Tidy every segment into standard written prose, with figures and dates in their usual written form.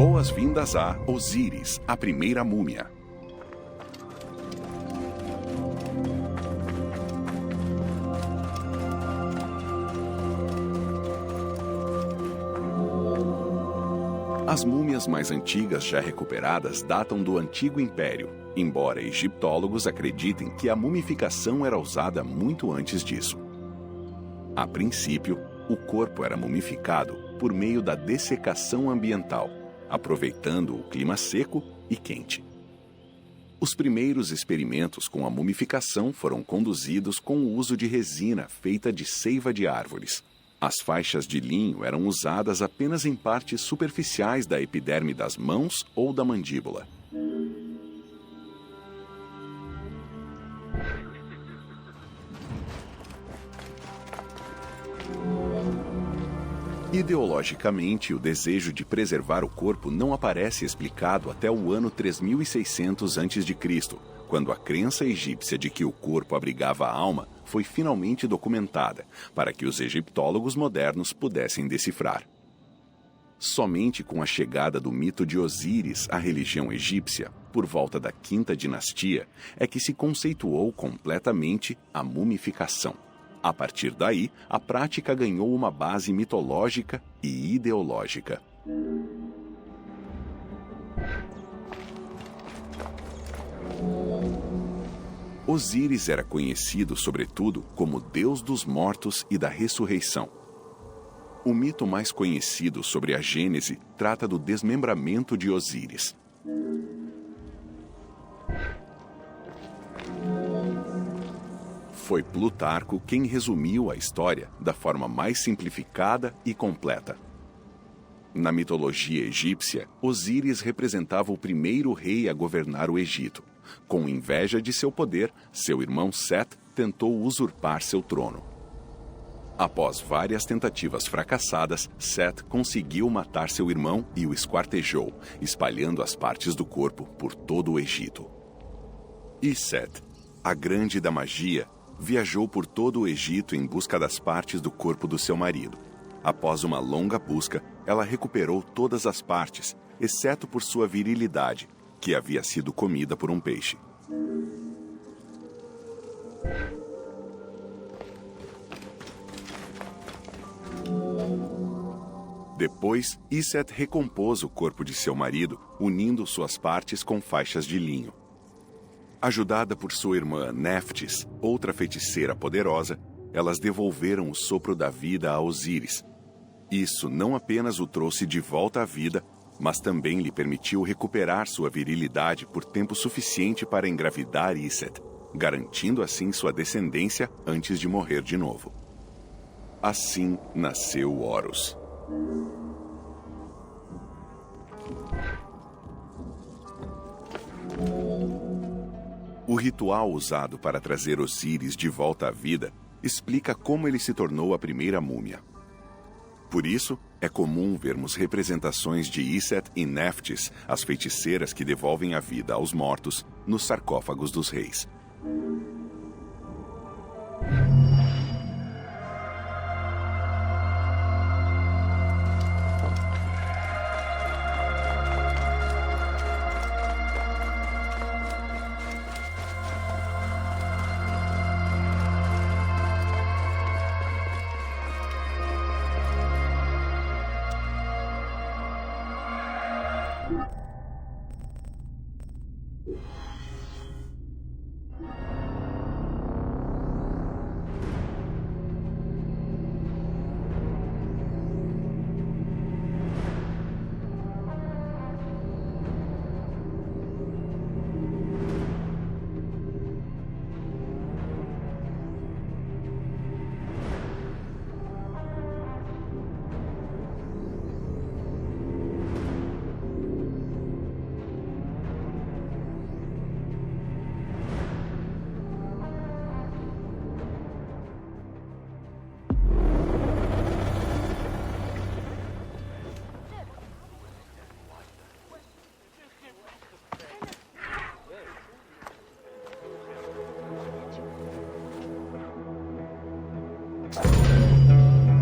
Boas-vindas a Osíris, a primeira múmia. As múmias mais antigas já recuperadas datam do Antigo Império, embora egiptólogos acreditem que a mumificação era usada muito antes disso. A princípio, o corpo era mumificado por meio da dessecação ambiental, aproveitando o clima seco e quente. Os primeiros experimentos com a mumificação foram conduzidos com o uso de resina feita de seiva de árvores. As faixas de linho eram usadas apenas em partes superficiais da epiderme das mãos ou da mandíbula. Ideologicamente, o desejo de preservar o corpo não aparece explicado até o ano 3600 a.C., quando a crença egípcia de que o corpo abrigava a alma foi finalmente documentada, para que os egiptólogos modernos pudessem decifrar. Somente com a chegada do mito de Osíris à religião egípcia, por volta da Quinta Dinastia, é que se conceituou completamente a mumificação. A partir daí, a prática ganhou uma base mitológica e ideológica. Osíris era conhecido, sobretudo, como deus dos mortos e da ressurreição. O mito mais conhecido sobre a Gênese trata do desmembramento de Osíris. Foi Plutarco quem resumiu a história da forma mais simplificada e completa. Na mitologia egípcia, Osíris representava o primeiro rei a governar o Egito. Com inveja de seu poder, seu irmão Sete tentou usurpar seu trono. Após várias tentativas fracassadas, Sete conseguiu matar seu irmão e o esquartejou, espalhando as partes do corpo por todo o Egito. E Sete, a grande da magia, viajou por todo o Egito em busca das partes do corpo do seu marido. Após uma longa busca, ela recuperou todas as partes, exceto por sua virilidade, que havia sido comida por um peixe. Depois, Iset recompôs o corpo de seu marido, unindo suas partes com faixas de linho. Ajudada por sua irmã Néftis, outra feiticeira poderosa, elas devolveram o sopro da vida a Osíris. Isso não apenas o trouxe de volta à vida, mas também lhe permitiu recuperar sua virilidade por tempo suficiente para engravidar Iset, garantindo assim sua descendência antes de morrer de novo. Assim nasceu Horus. O ritual usado para trazer Osíris de volta à vida explica como ele se tornou a primeira múmia. Por isso, é comum vermos representações de Iset e Néftis, as feiticeiras que devolvem a vida aos mortos, nos sarcófagos dos reis.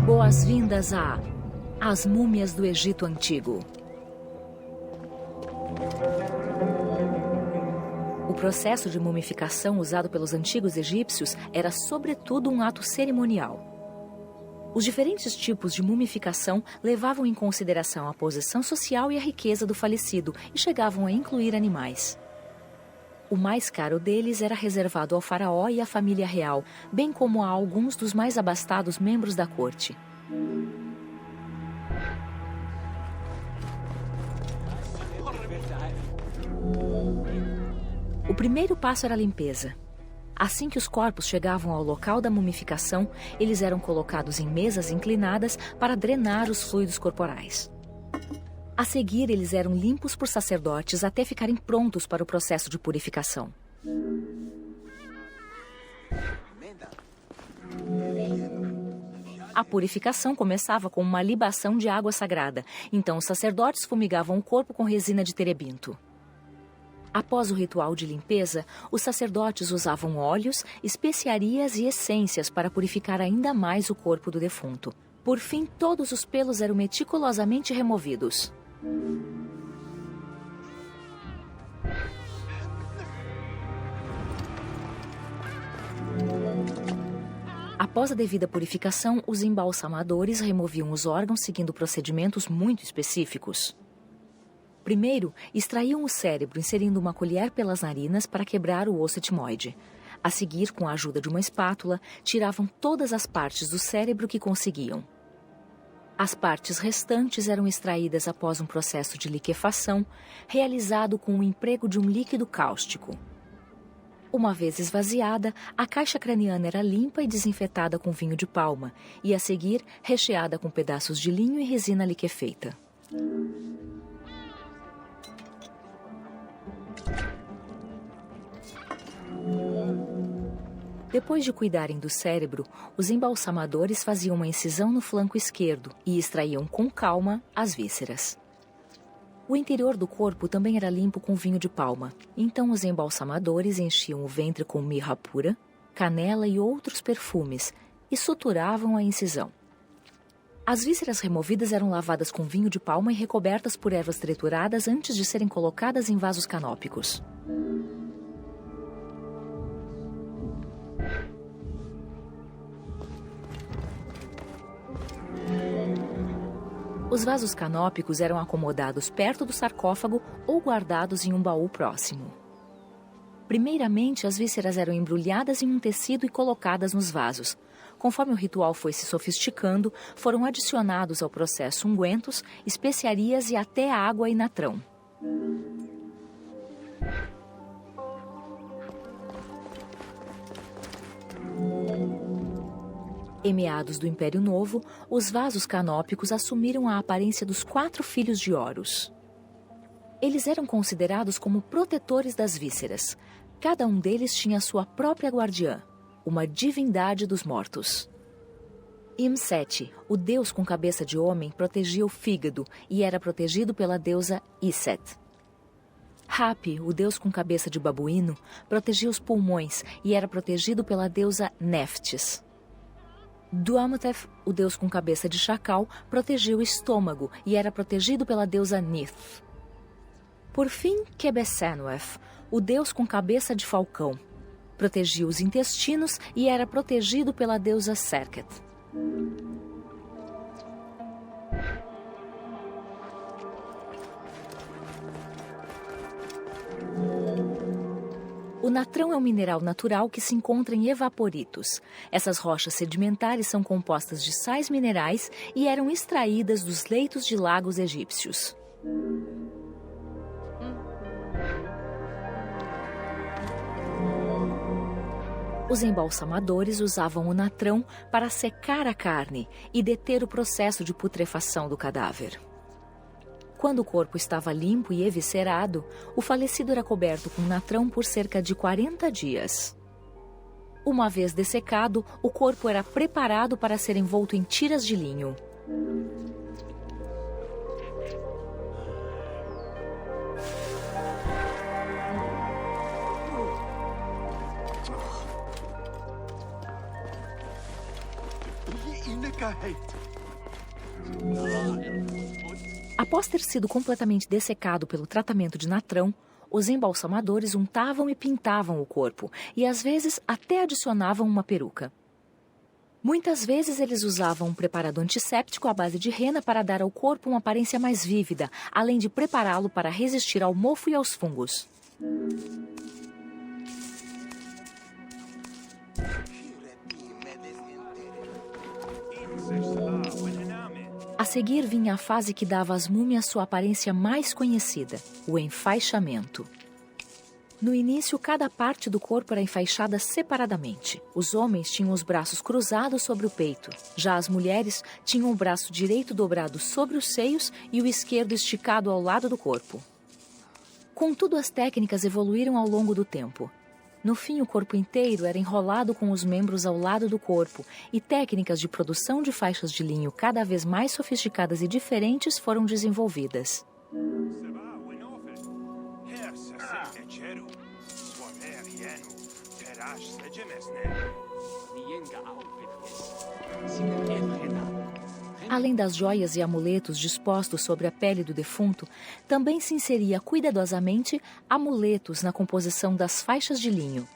Boas-vindas a As Múmias do Egito Antigo. processo de mumificação usado pelos antigos egípcios era, sobretudo, um ato cerimonial. Os diferentes tipos de mumificação levavam em consideração a posição social e a riqueza do falecido e chegavam a incluir animais. O mais caro deles era reservado ao faraó e à família real, bem como a alguns dos mais abastados membros da corte. O primeiro passo era a limpeza. Assim que os corpos chegavam ao local da mumificação, eles eram colocados em mesas inclinadas para drenar os fluidos corporais. A seguir, eles eram limpos por sacerdotes até ficarem prontos para o processo de purificação. A purificação começava com uma libação de água sagrada, então os sacerdotes fumigavam o corpo com resina de terebinto. Após o ritual de limpeza, os sacerdotes usavam óleos, especiarias e essências para purificar ainda mais o corpo do defunto. Por fim, todos os pelos eram meticulosamente removidos. Após a devida purificação, os embalsamadores removiam os órgãos seguindo procedimentos muito específicos. Primeiro, extraíam o cérebro inserindo uma colher pelas narinas para quebrar o osso etimoide. A seguir, com a ajuda de uma espátula, tiravam todas as partes do cérebro que conseguiam. As partes restantes eram extraídas após um processo de liquefação, realizado com o emprego de um líquido cáustico. Uma vez esvaziada, a caixa craniana era limpa e desinfetada com vinho de palma, e a seguir, recheada com pedaços de linho e resina liquefeita. Depois de cuidarem do cérebro, os embalsamadores faziam uma incisão no flanco esquerdo e extraíam com calma as vísceras. O interior do corpo também era limpo com vinho de palma, então os embalsamadores enchiam o ventre com mirra pura, canela e outros perfumes e suturavam a incisão. As vísceras removidas eram lavadas com vinho de palma e recobertas por ervas trituradas antes de serem colocadas em vasos canópicos. Os vasos canópicos eram acomodados perto do sarcófago ou guardados em um baú próximo. Primeiramente, as vísceras eram embrulhadas em um tecido e colocadas nos vasos. Conforme o ritual foi se sofisticando, foram adicionados ao processo ungüentos, especiarias e até água e natrão. Em meados do Império Novo, os vasos canópicos assumiram a aparência dos 4 filhos de Horus. Eles eram considerados como protetores das vísceras. Cada um deles tinha sua própria guardiã, uma divindade dos mortos. Imset, o deus com cabeça de homem, protegia o fígado e era protegido pela deusa Iset. Hapi, o deus com cabeça de babuíno, protegia os pulmões e era protegido pela deusa Neftis. Duamutef, o deus com cabeça de chacal, protegia o estômago e era protegido pela deusa Nith. Por fim, Quebesenwef, o deus com cabeça de falcão, protegia os intestinos e era protegido pela deusa Serket. O natrão é um mineral natural que se encontra em evaporitos. Essas rochas sedimentares são compostas de sais minerais e eram extraídas dos leitos de lagos egípcios. Os embalsamadores usavam o natrão para secar a carne e deter o processo de putrefação do cadáver. Quando o corpo estava limpo e eviscerado, o falecido era coberto com natrão por cerca de 40 dias. Uma vez dessecado, o corpo era preparado para ser envolto em tiras de linho. Após ter sido completamente dessecado pelo tratamento de natrão, Os embalsamadores untavam e pintavam o corpo e, às vezes, até adicionavam uma peruca. Muitas vezes eles usavam um preparado antisséptico à base de rena para dar ao corpo uma aparência mais vívida, além de prepará-lo para resistir ao mofo e aos fungos. A seguir vinha a fase que dava às múmias sua aparência mais conhecida, o enfaixamento. No início, cada parte do corpo era enfaixada separadamente. Os homens tinham os braços cruzados sobre o peito. Já as mulheres tinham o braço direito dobrado sobre os seios e o esquerdo esticado ao lado do corpo. Contudo, as técnicas evoluíram ao longo do tempo. No fim, o corpo inteiro era enrolado com os membros ao lado do corpo e técnicas de produção de faixas de linho cada vez mais sofisticadas e diferentes foram desenvolvidas. Além das joias e amuletos dispostos sobre a pele do defunto, também se inseria cuidadosamente amuletos na composição das faixas de linho.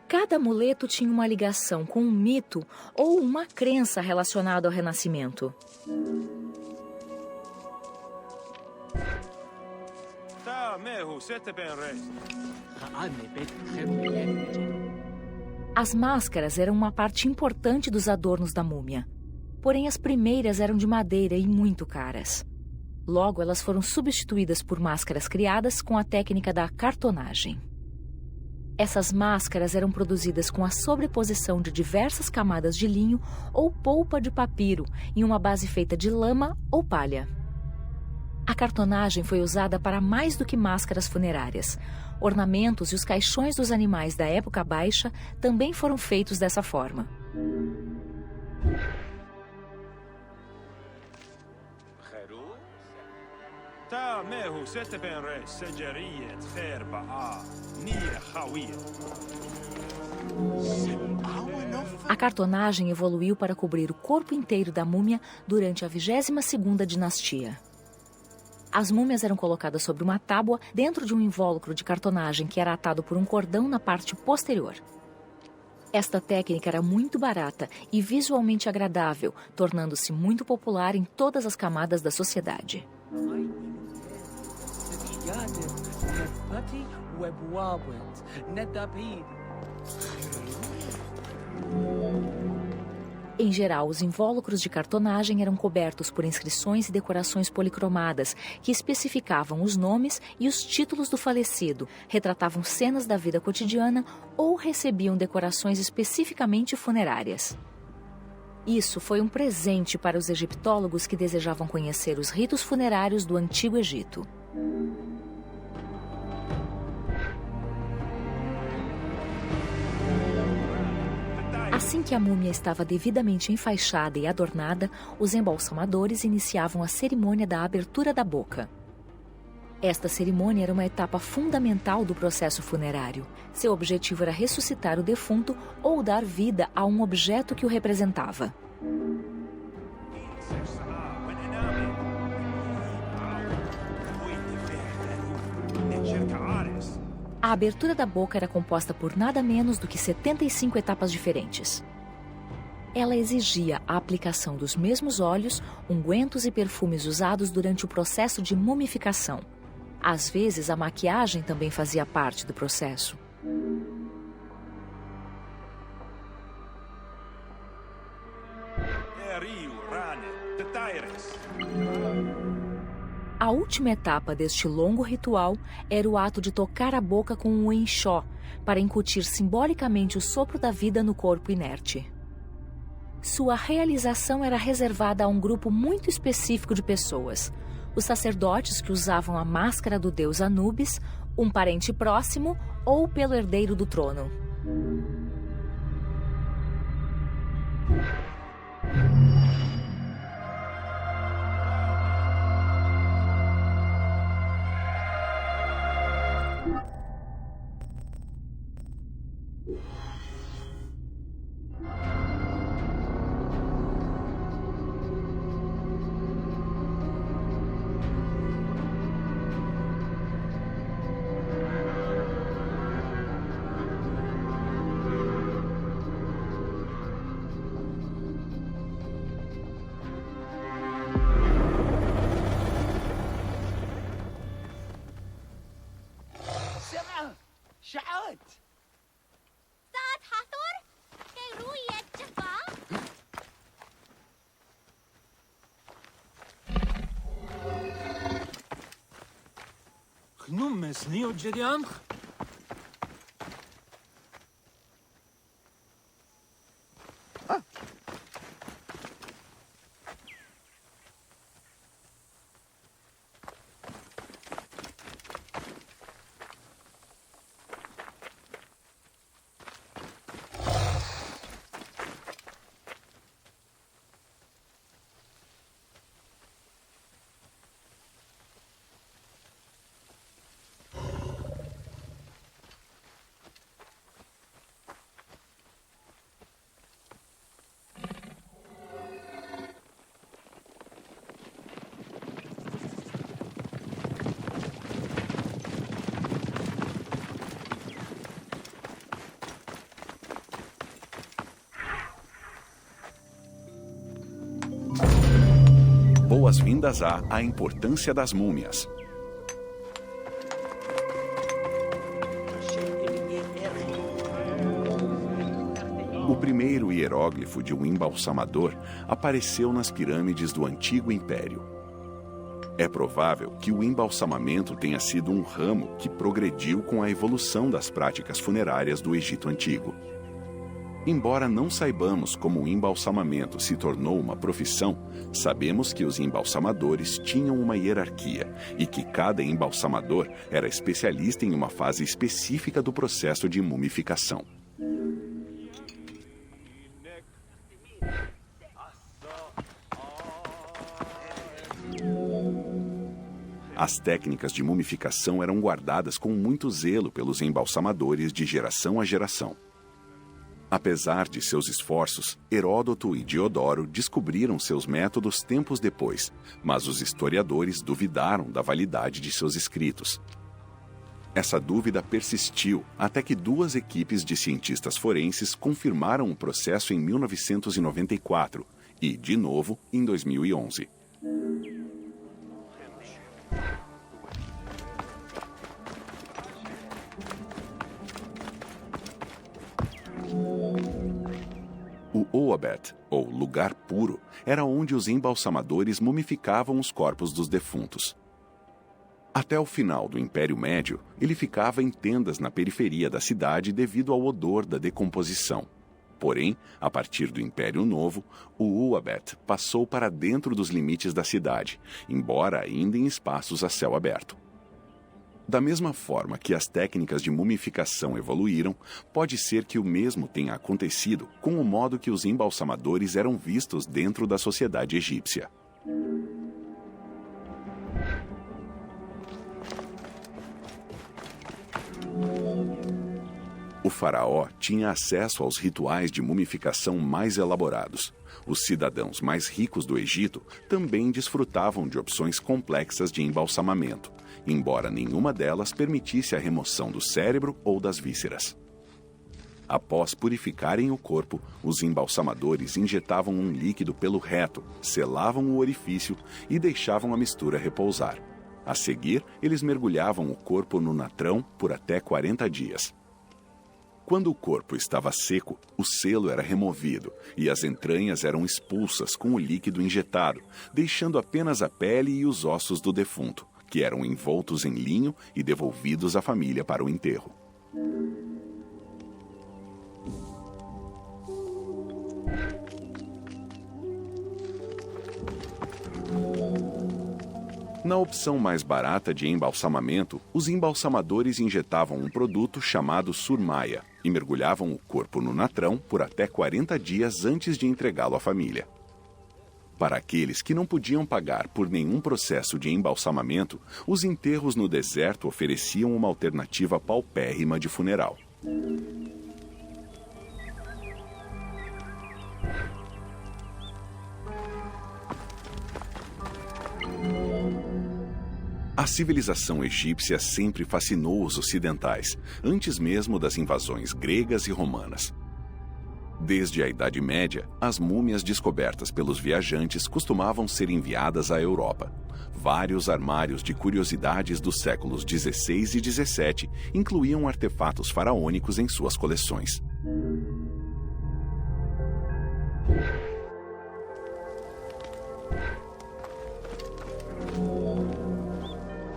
Cada amuleto tinha uma ligação com um mito ou uma crença relacionada ao renascimento. As máscaras eram uma parte importante dos adornos da múmia. Porém, as primeiras eram de madeira e muito caras. Logo, elas foram substituídas por máscaras criadas com a técnica da cartonagem. Essas máscaras eram produzidas com a sobreposição de diversas camadas de linho ou polpa de papiro em uma base feita de lama ou palha. A cartonagem foi usada para mais do que máscaras funerárias. Ornamentos e os caixões dos animais da época baixa também foram feitos dessa forma. A cartonagem evoluiu para cobrir o corpo inteiro da múmia durante a 22ª dinastia. As múmias eram colocadas sobre uma tábua dentro de um invólucro de cartonagem que era atado por um cordão na parte posterior. Esta técnica era muito barata e visualmente agradável, tornando-se muito popular em todas as camadas da sociedade. Em geral, os invólucros de cartonagem eram cobertos por inscrições e decorações policromadas que especificavam os nomes e os títulos do falecido, retratavam cenas da vida cotidiana ou recebiam decorações especificamente funerárias. Isso foi um presente para os egiptólogos que desejavam conhecer os ritos funerários do Antigo Egito. Assim que a múmia estava devidamente enfaixada e adornada, os embalsamadores iniciavam a cerimônia da abertura da boca. Esta cerimônia era uma etapa fundamental do processo funerário. Seu objetivo era ressuscitar o defunto ou dar vida a um objeto que o representava. A abertura da boca era composta por nada menos do que 75 etapas diferentes. Ela exigia a aplicação dos mesmos óleos, ungüentos e perfumes usados durante o processo de mumificação. Às vezes, a maquiagem também fazia parte do processo. A última etapa deste longo ritual era o ato de tocar a boca com um enxó, para incutir simbolicamente o sopro da vida no corpo inerte. Sua realização era reservada a um grupo muito específico de pessoas: os sacerdotes que usavam a máscara do deus Anubis, um parente próximo ou pelo herdeiro do trono. Boas-vindas a Importância das Múmias. O primeiro hieróglifo de um embalsamador apareceu nas pirâmides do Antigo Império. É provável que o embalsamamento tenha sido um ramo que progrediu com a evolução das práticas funerárias do Egito Antigo. Embora não saibamos como o embalsamamento se tornou uma profissão, sabemos que os embalsamadores tinham uma hierarquia e que cada embalsamador era especialista em uma fase específica do processo de mumificação. As técnicas de mumificação eram guardadas com muito zelo pelos embalsamadores de geração a geração. Apesar de seus esforços, Heródoto e Diodoro descobriram seus métodos tempos depois, mas os historiadores duvidaram da validade de seus escritos. Essa dúvida persistiu até que duas equipes de cientistas forenses confirmaram o processo em 1994 e, de novo, em 2011. O Ouabet, ou lugar puro, era onde os embalsamadores mumificavam os corpos dos defuntos. Até o final do Império Médio, ele ficava em tendas na periferia da cidade devido ao odor da decomposição. Porém, a partir do Império Novo, o Ouabet passou para dentro dos limites da cidade, embora ainda em espaços a céu aberto. Da mesma forma que as técnicas de mumificação evoluíram, pode ser que o mesmo tenha acontecido com o modo que os embalsamadores eram vistos dentro da sociedade egípcia. O faraó tinha acesso aos rituais de mumificação mais elaborados. Os cidadãos mais ricos do Egito também desfrutavam de opções complexas de embalsamamento, embora nenhuma delas permitisse a remoção do cérebro ou das vísceras. Após purificarem o corpo, os embalsamadores injetavam um líquido pelo reto, selavam o orifício e deixavam a mistura repousar. A seguir, eles mergulhavam o corpo no natrão por até 40 dias. Quando o corpo estava seco, o selo era removido e as entranhas eram expulsas com o líquido injetado, deixando apenas a pele e os ossos do defunto, que eram envoltos em linho e devolvidos à família para o enterro. Na opção mais barata de embalsamamento, os embalsamadores injetavam um produto chamado surmaia e mergulhavam o corpo no natrão por até 40 dias antes de entregá-lo à família. Para aqueles que não podiam pagar por nenhum processo de embalsamamento, os enterros no deserto ofereciam uma alternativa paupérrima de funeral. A civilização egípcia sempre fascinou os ocidentais, antes mesmo das invasões gregas e romanas. Desde a Idade Média, as múmias descobertas pelos viajantes costumavam ser enviadas à Europa. Vários armários de curiosidades dos séculos XVI e XVII incluíam artefatos faraônicos em suas coleções.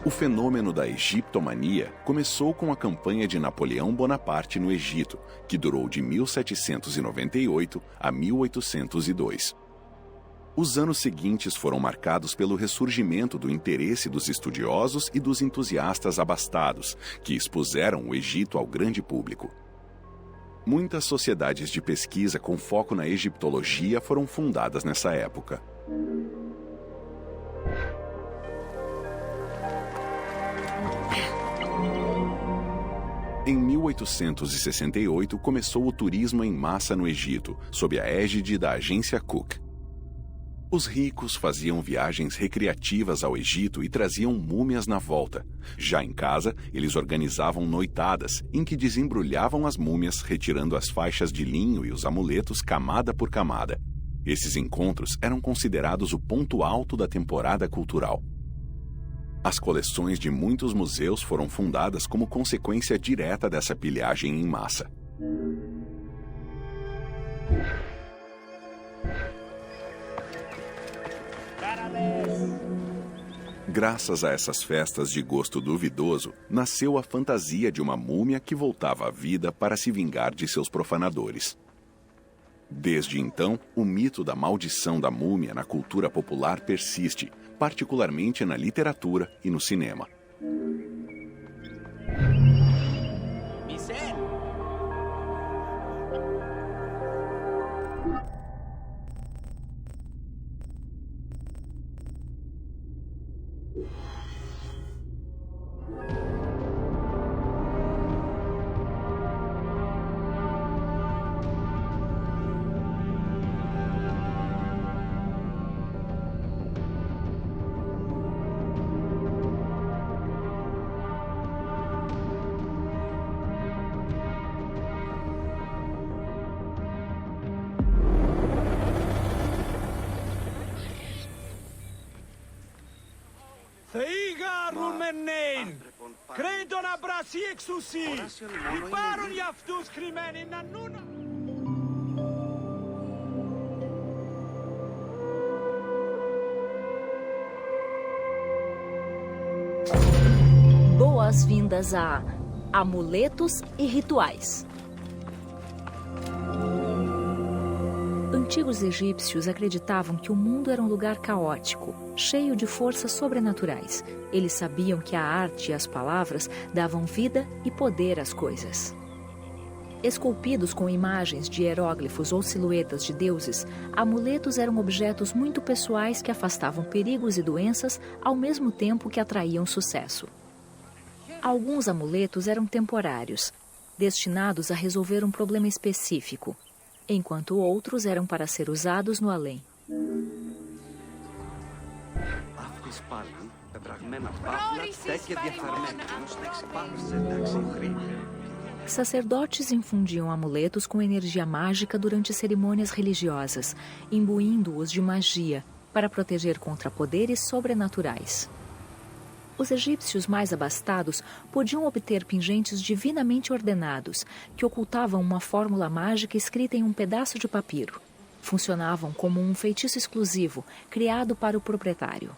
O fenômeno da egiptomania começou com a campanha de Napoleão Bonaparte no Egito, que durou de 1798 a 1802. Os anos seguintes foram marcados pelo ressurgimento do interesse dos estudiosos e dos entusiastas abastados, que expuseram o Egito ao grande público. Muitas sociedades de pesquisa com foco na egiptologia foram fundadas nessa época. Em 1868, começou o turismo em massa no Egito, sob a égide da agência Cook. Os ricos faziam viagens recreativas ao Egito e traziam múmias na volta. Já em casa, eles organizavam noitadas, em que desembrulhavam as múmias, retirando as faixas de linho e os amuletos camada por camada. Esses encontros eram considerados o ponto alto da temporada cultural. As coleções de muitos museus foram fundadas como consequência direta dessa pilhagem em massa. Graças a essas festas de gosto duvidoso, nasceu a fantasia de uma múmia que voltava à vida para se vingar de seus profanadores. Desde então, o mito da maldição da múmia na cultura popular persiste, particularmente na literatura e no cinema. Θεήγαρουν μενέιν, κρέντον αμπρασί εξουσί, υπάρουν για αυτούς κρυμμένοι να νούνα. Boas-vindas a Amuletos e Rituais. Antigos egípcios acreditavam que o mundo era um lugar caótico, cheio de forças sobrenaturais. Eles sabiam que a arte e as palavras davam vida e poder às coisas. Esculpidos com imagens de hieróglifos ou silhuetas de deuses, amuletos eram objetos muito pessoais que afastavam perigos e doenças ao mesmo tempo que atraíam sucesso. Alguns amuletos eram temporários, destinados a resolver um problema específico, enquanto outros eram para ser usados no além. Sacerdotes infundiam amuletos com energia mágica durante cerimônias religiosas, imbuindo-os de magia para proteger contra poderes sobrenaturais. Os egípcios mais abastados podiam obter pingentes divinamente ordenados, que ocultavam uma fórmula mágica escrita em um pedaço de papiro. Funcionavam como um feitiço exclusivo, criado para o proprietário.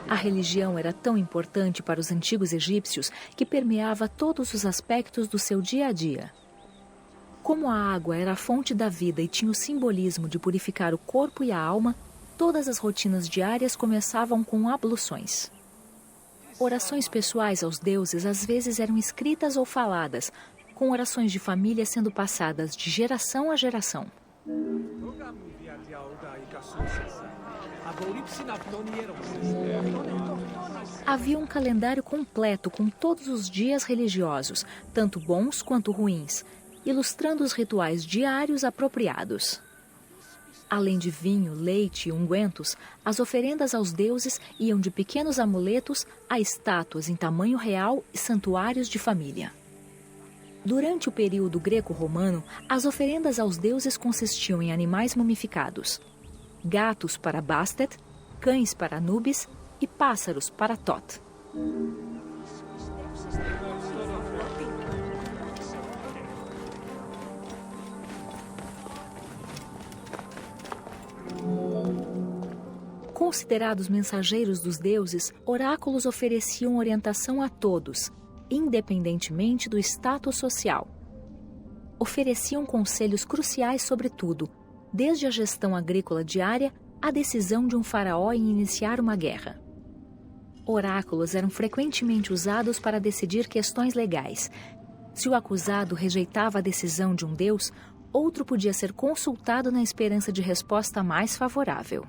A religião era tão importante para os antigos egípcios que permeava todos os aspectos do seu dia a dia. Como a água era a fonte da vida e tinha o simbolismo de purificar o corpo e a alma, todas as rotinas diárias começavam com abluções. Orações pessoais aos deuses às vezes eram escritas ou faladas, com orações de família sendo passadas de geração a geração. Havia um calendário completo com todos os dias religiosos, tanto bons quanto ruins, ilustrando os rituais diários apropriados. Além de vinho, leite e ungüentos, as oferendas aos deuses iam de pequenos amuletos a estátuas em tamanho real e santuários de família. Durante o período greco-romano, as oferendas aos deuses consistiam em animais mumificados: gatos para Bastet, cães para Anubis e pássaros para Tot. Considerados mensageiros dos deuses, oráculos ofereciam orientação a todos, independentemente do status social. Ofereciam conselhos cruciais sobre tudo, desde a gestão agrícola diária à decisão de um faraó em iniciar uma guerra. Oráculos eram frequentemente usados para decidir questões legais. Se o acusado rejeitava a decisão de um deus, outro podia ser consultado na esperança de resposta mais favorável.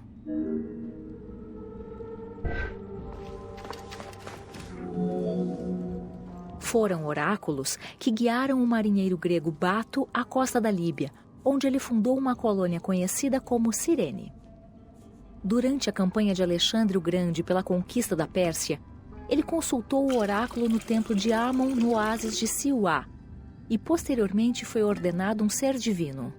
Foram oráculos que guiaram o marinheiro grego Bato à costa da Líbia, onde ele fundou uma colônia conhecida como Cirene. Durante a campanha de Alexandre o Grande pela conquista da Pérsia, ele consultou o oráculo no templo de Amon, no oásis de Siuá, e posteriormente foi ordenado um ser divino.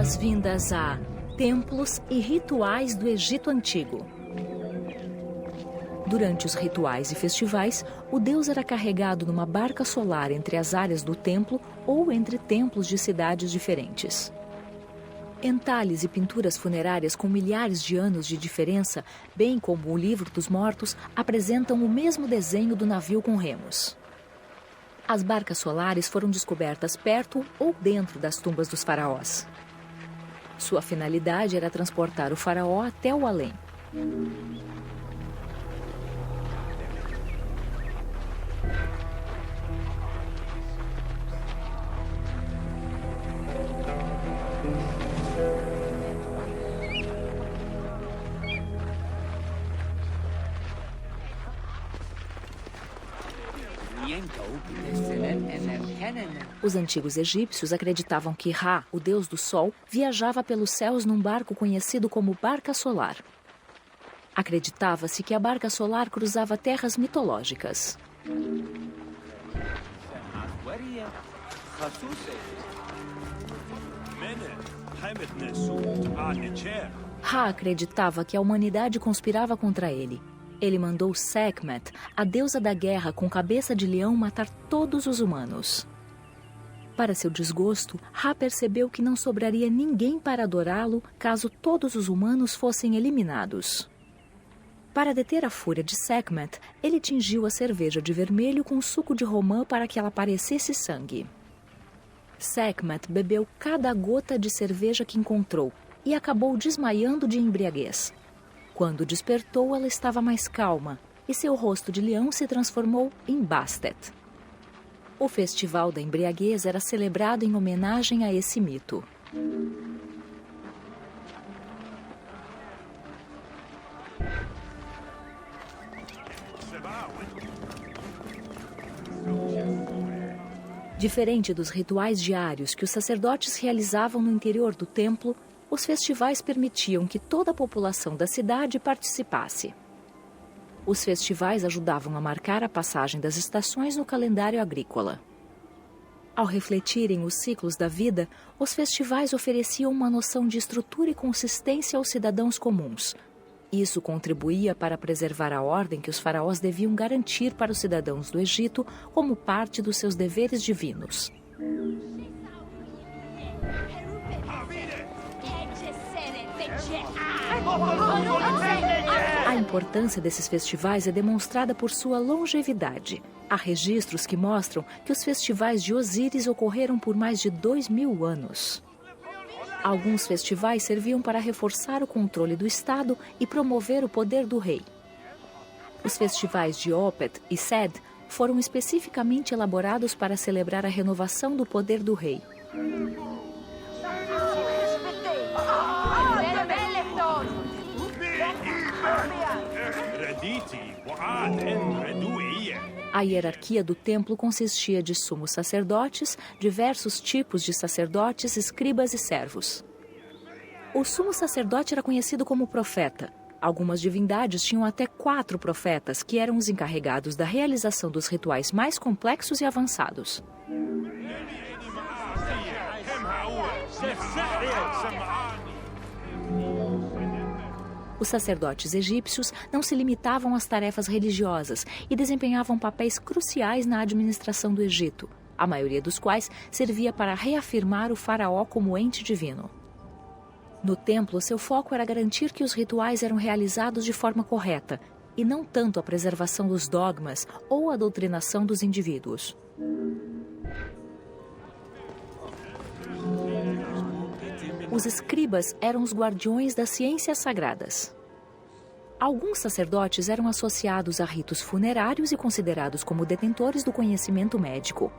Boas-vindas a Templos e Rituais do Egito Antigo. Durante os rituais e festivais, o deus era carregado numa barca solar entre as áreas do templo ou entre templos de cidades diferentes. Entalhes e pinturas funerárias com milhares de anos de diferença, bem como o Livro dos Mortos, apresentam o mesmo desenho do navio com remos. As barcas solares foram descobertas perto ou dentro das tumbas dos faraós. Sua finalidade era transportar o faraó até o além. Os antigos egípcios acreditavam que Ra, o deus do sol, viajava pelos céus num barco conhecido como barca solar. Acreditava-se que a barca solar cruzava terras mitológicas. Ra acreditava que a humanidade conspirava contra ele. Ele mandou Sekhmet, a deusa da guerra com cabeça de leão, matar todos os humanos. Para seu desgosto, Ra percebeu que não sobraria ninguém para adorá-lo caso todos os humanos fossem eliminados. Para deter a fúria de Sekhmet, ele tingiu a cerveja de vermelho com suco de romã para que ela parecesse sangue. Sekhmet bebeu cada gota de cerveja que encontrou e acabou desmaiando de embriaguez. Quando despertou, ela estava mais calma e seu rosto de leão se transformou em Bastet. O Festival da Embriaguez era celebrado em homenagem a esse mito. Diferente dos rituais diários que os sacerdotes realizavam no interior do templo, os festivais permitiam que toda a população da cidade participasse. Os festivais ajudavam a marcar a passagem das estações no calendário agrícola. Ao refletirem os ciclos da vida, os festivais ofereciam uma noção de estrutura e consistência aos cidadãos comuns. Isso contribuía para preservar a ordem que os faraós deviam garantir para os cidadãos do Egito como parte dos seus deveres divinos. A importância desses festivais é demonstrada por sua longevidade. Há registros que mostram que os festivais de Osíris ocorreram por mais de 2000 anos. Alguns festivais serviam para reforçar o controle do Estado e promover o poder do rei. Os festivais de Opet e Sed foram especificamente elaborados para celebrar a renovação do poder do rei. A hierarquia do templo consistia de sumos sacerdotes, diversos tipos de sacerdotes, escribas e servos. O sumo sacerdote era conhecido como profeta. Algumas divindades tinham até 4 profetas, que eram os encarregados da realização dos rituais mais complexos e avançados. Os sacerdotes egípcios não se limitavam às tarefas religiosas e desempenhavam papéis cruciais na administração do Egito, a maioria dos quais servia para reafirmar o faraó como ente divino. No templo, seu foco era garantir que os rituais eram realizados de forma correta, e não tanto a preservação dos dogmas ou a doutrinação dos indivíduos. Os escribas eram os guardiões das ciências sagradas. Alguns sacerdotes eram associados a ritos funerários e considerados como detentores do conhecimento médico.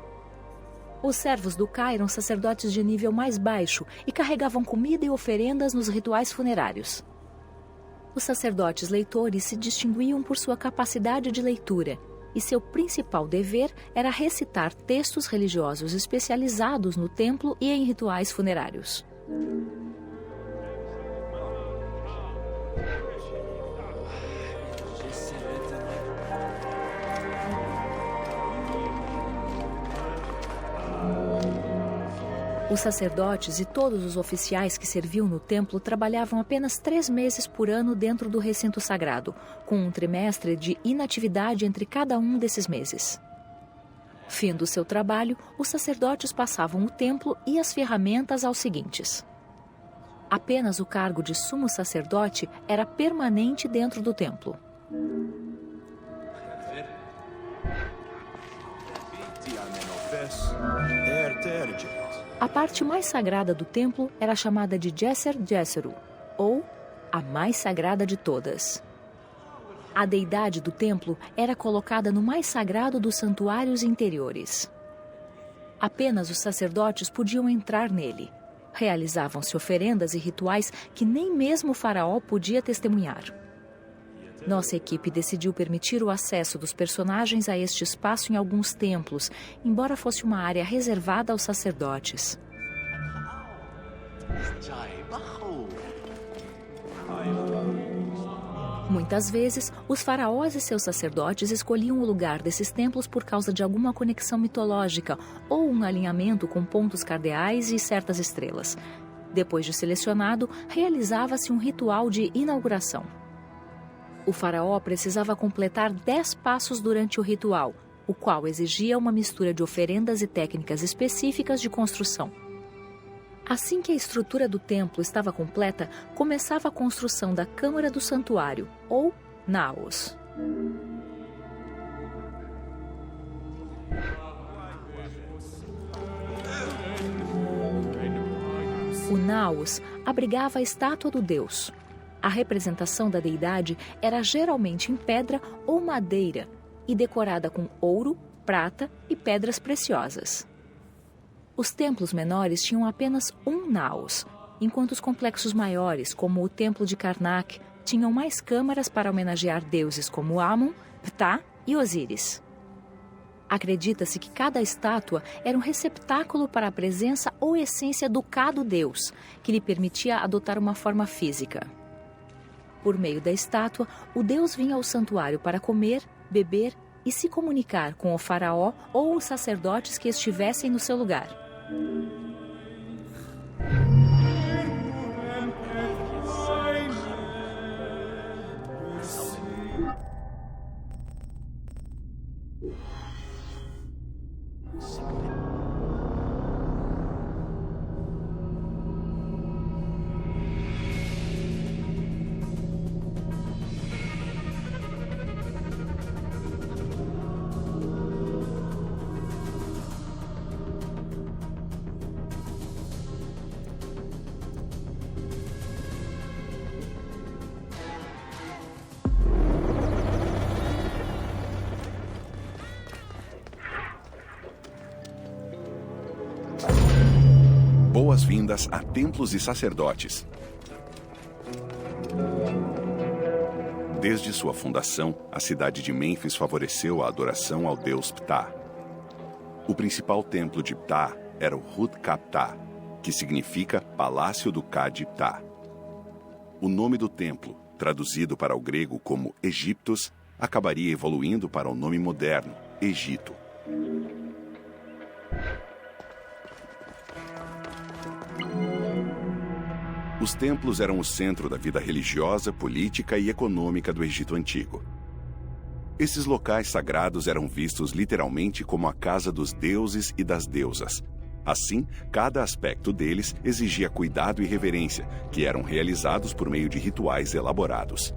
Os servos do Ka eram sacerdotes de nível mais baixo e carregavam comida e oferendas nos rituais funerários. Os sacerdotes leitores se distinguiam por sua capacidade de leitura, e seu principal dever era recitar textos religiosos especializados no templo e em rituais funerários. Os sacerdotes e todos os oficiais que serviam no templo trabalhavam apenas 3 meses por ano dentro do recinto sagrado, com um trimestre de inatividade entre cada um desses meses. Findo o seu trabalho, os sacerdotes passavam o templo e as ferramentas aos seguintes. Apenas o cargo de sumo sacerdote era permanente dentro do templo. A parte mais sagrada do templo era chamada de Djeser Djeseru, ou a mais sagrada de todas. A deidade do templo era colocada no mais sagrado dos santuários interiores. Apenas os sacerdotes podiam entrar nele. Realizavam-se oferendas e rituais que nem mesmo o faraó podia testemunhar. Nossa equipe decidiu permitir o acesso dos personagens a este espaço em alguns templos, embora fosse uma área reservada aos sacerdotes. Muitas vezes, os faraós e seus sacerdotes escolhiam o lugar desses templos por causa de alguma conexão mitológica ou um alinhamento com pontos cardeais e certas estrelas. Depois de selecionado, realizava-se um ritual de inauguração. O faraó precisava completar 10 passos durante o ritual, o qual exigia uma mistura de oferendas e técnicas específicas de construção. Assim que a estrutura do templo estava completa, começava a construção da Câmara do Santuário, ou Naos. O Naos abrigava a estátua do deus. A representação da deidade era geralmente em pedra ou madeira e decorada com ouro, prata e pedras preciosas. Os templos menores tinham apenas um Naos, enquanto os complexos maiores, como o Templo de Karnak, tinham mais câmaras para homenagear deuses como Amon, Ptah e Osíris. Acredita-se que cada estátua era um receptáculo para a presença ou essência do Ka do deus, que lhe permitia adotar uma forma física. Por meio da estátua, o deus vinha ao santuário para comer, beber e se comunicar com o faraó ou os sacerdotes que estivessem no seu lugar. Boas-vindas a templos e sacerdotes. Desde sua fundação, a cidade de Mênfis favoreceu a adoração ao deus Ptah. O principal templo de Ptah era o Hut-Ka-Ptah, que significa Palácio do Ka de Ptah. O nome do templo, traduzido para o grego como Egiptos, acabaria evoluindo para o nome moderno, Egito. Os templos eram o centro da vida religiosa, política e econômica do Egito Antigo. Esses locais sagrados eram vistos literalmente como a casa dos deuses e das deusas. Assim, cada aspecto deles exigia cuidado e reverência, que eram realizados por meio de rituais elaborados.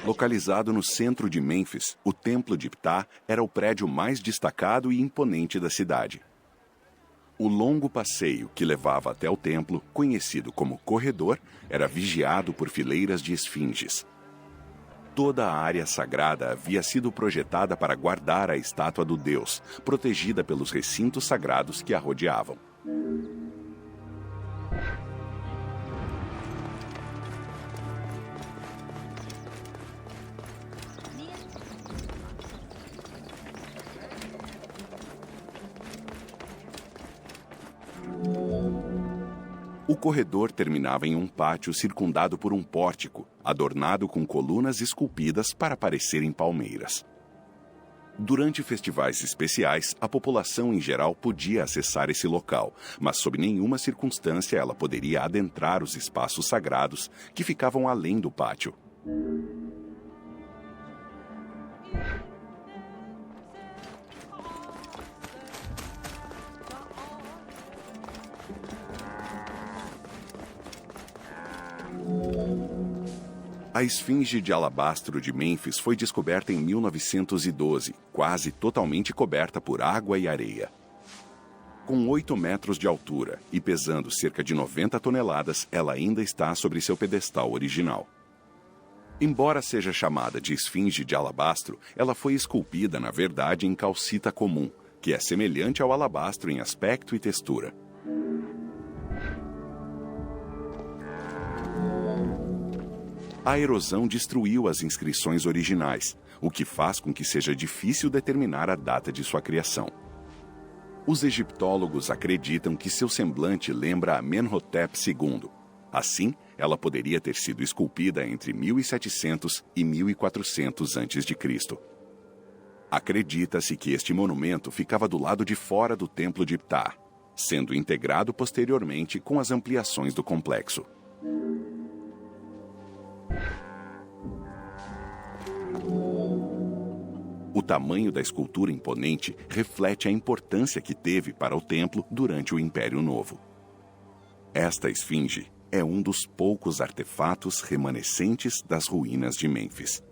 Localizado no centro de Mênfis, o Templo de Ptah era o prédio mais destacado e imponente da cidade. O longo passeio que levava até o templo, conhecido como corredor, era vigiado por fileiras de esfinges. Toda a área sagrada havia sido projetada para guardar a estátua do deus, protegida pelos recintos sagrados que a rodeavam. O corredor terminava em um pátio circundado por um pórtico, adornado com colunas esculpidas para parecerem palmeiras. Durante festivais especiais, a população em geral podia acessar esse local, mas sob nenhuma circunstância ela poderia adentrar os espaços sagrados que ficavam além do pátio. A esfinge de alabastro de Mênfis foi descoberta em 1912, quase totalmente coberta por água e areia. Com 8 metros de altura e pesando cerca de 90 toneladas, ela ainda está sobre seu pedestal original. Embora seja chamada de esfinge de alabastro, ela foi esculpida, na verdade, em calcita comum, que é semelhante ao alabastro em aspecto e textura. A erosão destruiu as inscrições originais, o que faz com que seja difícil determinar a data de sua criação. Os egiptólogos acreditam que seu semblante lembra Amenhotep II. Assim, ela poderia ter sido esculpida entre 1700 e 1400 a.C. Acredita-se que este monumento ficava do lado de fora do templo de Ptah, sendo integrado posteriormente com as ampliações do complexo. O tamanho da escultura imponente reflete a importância que teve para o templo durante o Império Novo. Esta esfinge é um dos poucos artefatos remanescentes das ruínas de Mênfis.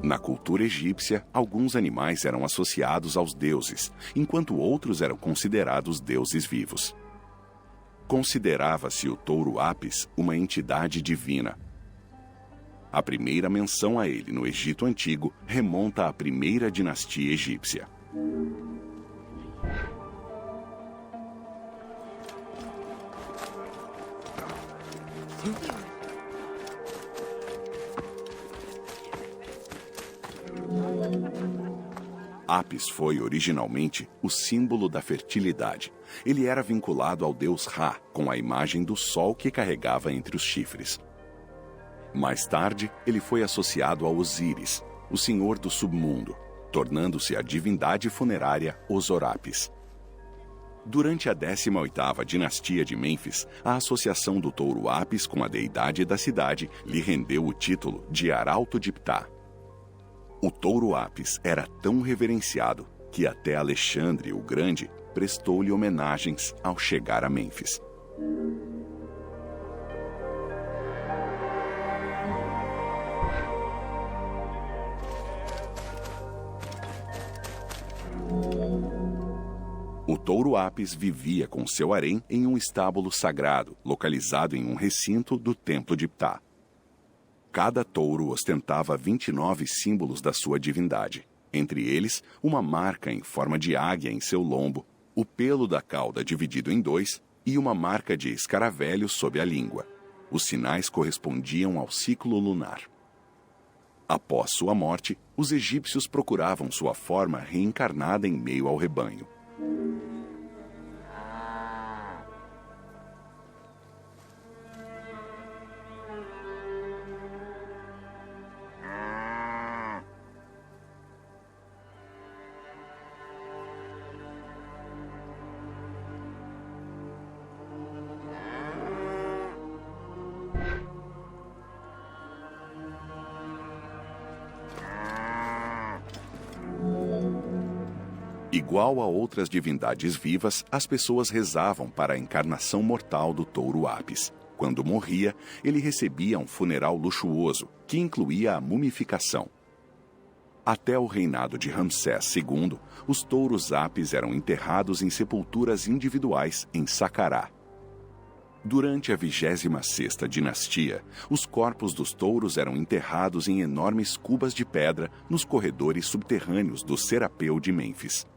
Na cultura egípcia, alguns animais eram associados aos deuses, enquanto outros eram considerados deuses vivos. Considerava-se o touro Apis uma entidade divina. A primeira menção a ele no Egito Antigo remonta à primeira dinastia egípcia. Apis foi, originalmente, o símbolo da fertilidade. Ele era vinculado ao deus Ra, com a imagem do sol que carregava entre os chifres. Mais tarde, ele foi associado a Osíris, o senhor do submundo, tornando-se a divindade funerária Osorapis. Durante a 18ª dinastia de Mênfis, a associação do touro Apis com a deidade da cidade lhe rendeu o título de Arauto de Ptah. O touro Apis era tão reverenciado que até Alexandre o Grande prestou-lhe homenagens ao chegar a Mênfis. O touro Apis vivia com seu harém em um estábulo sagrado, localizado em um recinto do templo de Ptah. Cada touro ostentava 29 símbolos da sua divindade, entre eles uma marca em forma de águia em seu lombo, o pelo da cauda dividido em 2 e uma marca de escaravelho sob a língua. Os sinais correspondiam ao ciclo lunar. Após sua morte, os egípcios procuravam sua forma reencarnada em meio ao rebanho. Igual a outras divindades vivas, as pessoas rezavam para a encarnação mortal do touro Apis. Quando morria, ele recebia um funeral luxuoso, que incluía a mumificação. Até o reinado de Ramsés II, os touros Apis eram enterrados em sepulturas individuais em Saqqarah. Durante a 26ª dinastia, os corpos dos touros eram enterrados em enormes cubas de pedra nos corredores subterrâneos do Serapeu de Mênfis.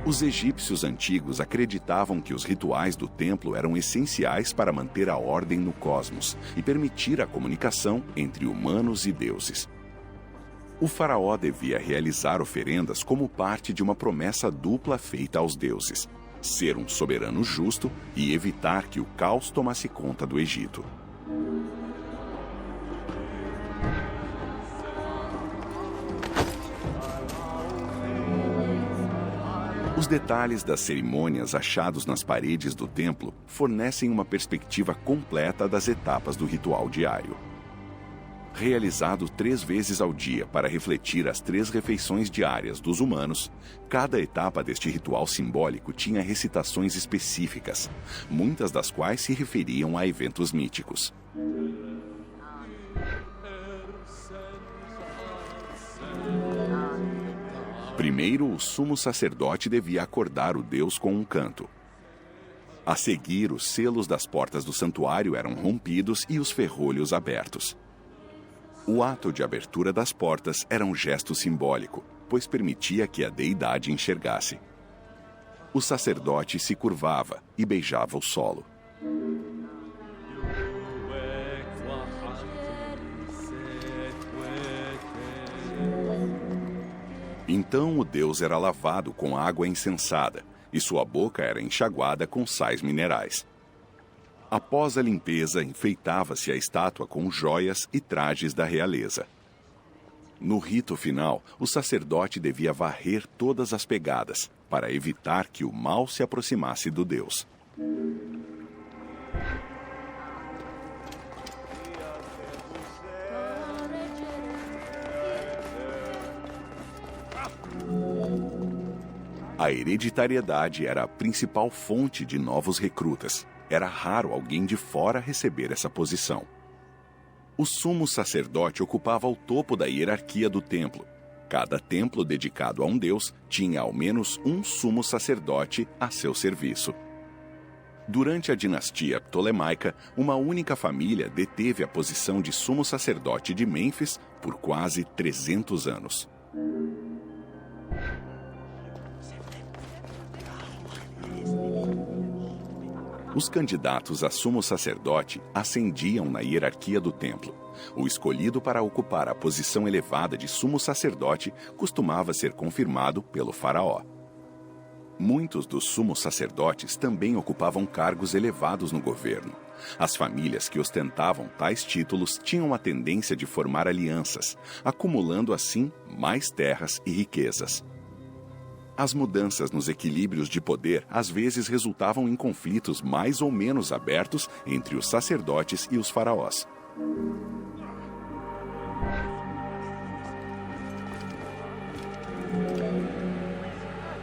Os egípcios antigos acreditavam que os rituais do templo eram essenciais para manter a ordem no cosmos e permitir a comunicação entre humanos e deuses. O faraó devia realizar oferendas como parte de uma promessa dupla feita aos deuses: ser um soberano justo e evitar que o caos tomasse conta do Egito. Os detalhes das cerimônias achados nas paredes do templo fornecem uma perspectiva completa das etapas do ritual diário. Realizado 3 vezes ao dia para refletir as 3 refeições diárias dos humanos, cada etapa deste ritual simbólico tinha recitações específicas, muitas das quais se referiam a eventos míticos. Primeiro, o sumo sacerdote devia acordar o deus com um canto. A seguir, os selos das portas do santuário eram rompidos e os ferrolhos abertos. O ato de abertura das portas era um gesto simbólico, pois permitia que a deidade enxergasse. O sacerdote se curvava e beijava o solo. Então o deus era lavado com água incensada e sua boca era enxaguada com sais minerais. Após a limpeza, enfeitava-se a estátua com joias e trajes da realeza. No rito final, o sacerdote devia varrer todas as pegadas, para evitar que o mal se aproximasse do deus. A hereditariedade era a principal fonte de novos recrutas. Era raro alguém de fora receber essa posição. O sumo sacerdote ocupava o topo da hierarquia do templo. Cada templo dedicado a um deus tinha ao menos um sumo sacerdote a seu serviço. Durante a dinastia ptolemaica, uma única família deteve a posição de sumo sacerdote de Mênfis por quase 300 anos. Os candidatos a sumo sacerdote ascendiam na hierarquia do templo. O escolhido para ocupar a posição elevada de sumo sacerdote costumava ser confirmado pelo faraó. Muitos dos sumos sacerdotes também ocupavam cargos elevados no governo. As famílias que ostentavam tais títulos tinham a tendência de formar alianças, acumulando assim mais terras e riquezas. As mudanças nos equilíbrios de poder às vezes resultavam em conflitos mais ou menos abertos entre os sacerdotes e os faraós.